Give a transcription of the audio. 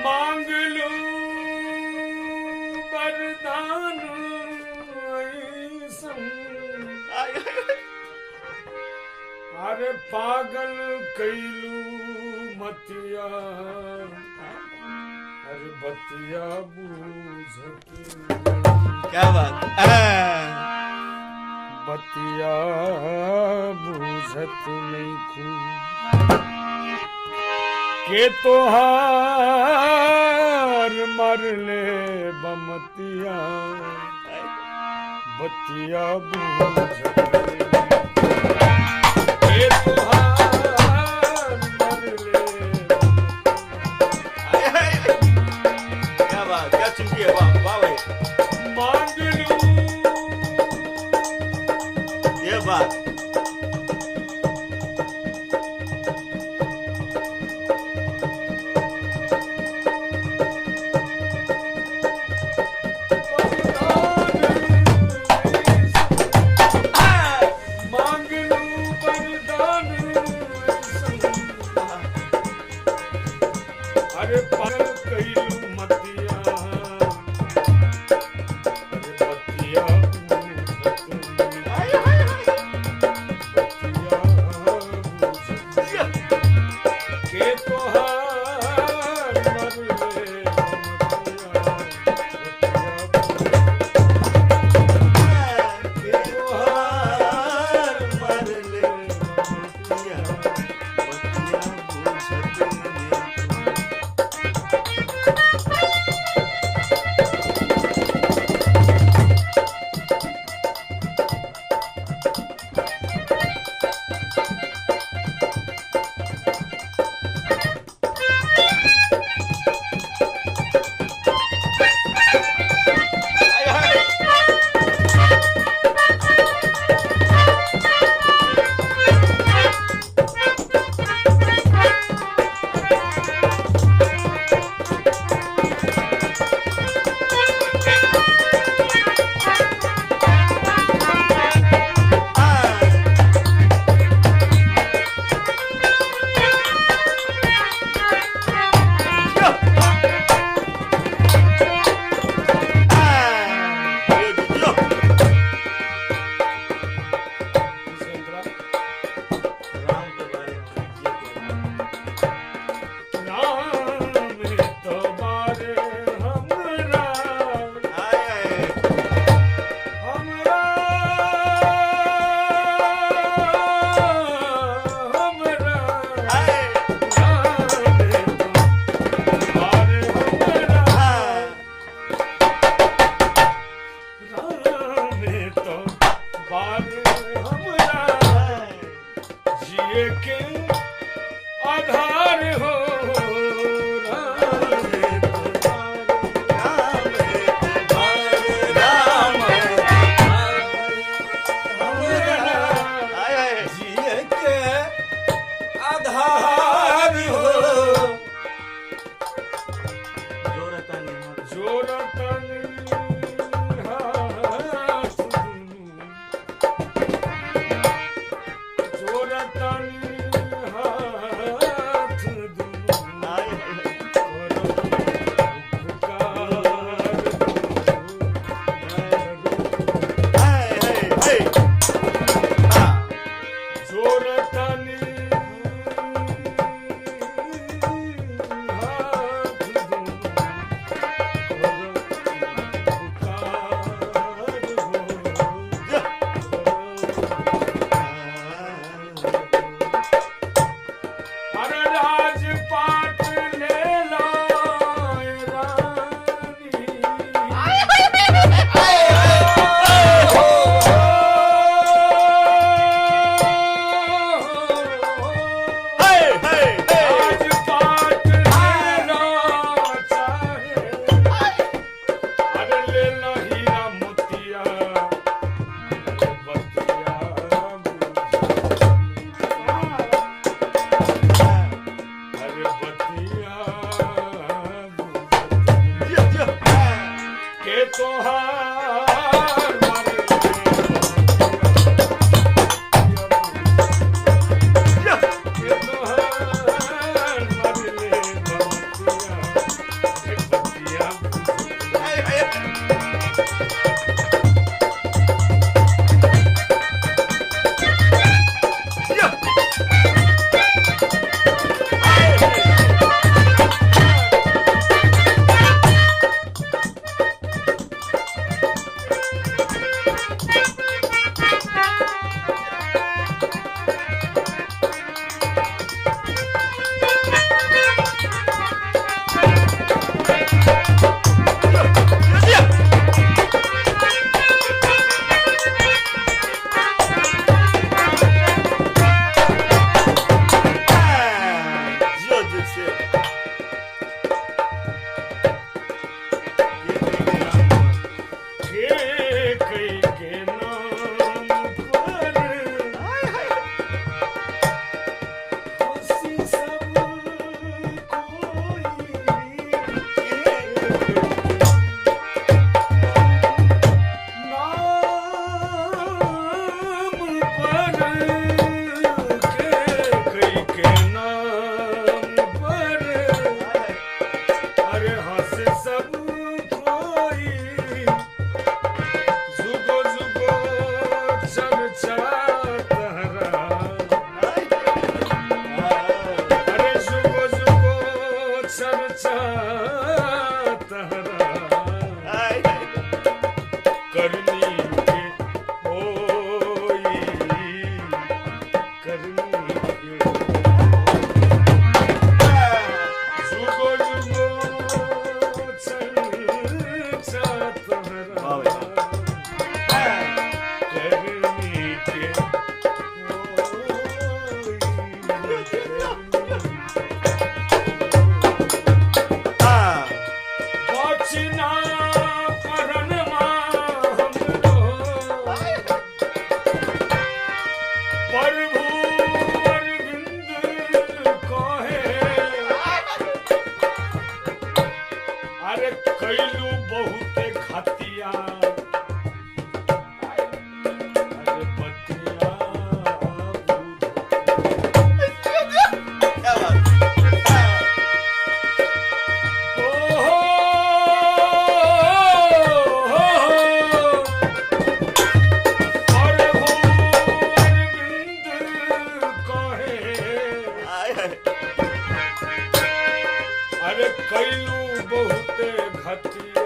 मांग लू वरदान ऐसन, अरे पागल कैलू मतिया, अरे बतिया बूझत, क्या बात, बतिया बूझत नहीं खून के तोहार मर ले बमतिया, बतिया बूझत के तोहार मर ले, क्या बात, क्या चुकी है, वाह वाह भाई, मांग लू ये बात, मांग लू वरदान ऐसन, अरे पागल कैलू मतिया, अरे बतिया बूझत नहीं, बतिया बूझत के तोहार मर ले बमतिया, बतिया तोहार मर ले बतिया, बतिया बूझत नहीं। आधार हो जिए के आधार हो, जोरतन हाथ दुनू, जोरतन हाथ दुनू, जोरतन तहरा हाय करनी के होई करनी के जुगो जुगो चर्चा तहरा करनी के बचना परनमा हमरो प्रभु अरविंद कहे अरे कैलू बहुत घातिया अरे बतिया क्या बात हाय अरे कैलू बहुत घटिया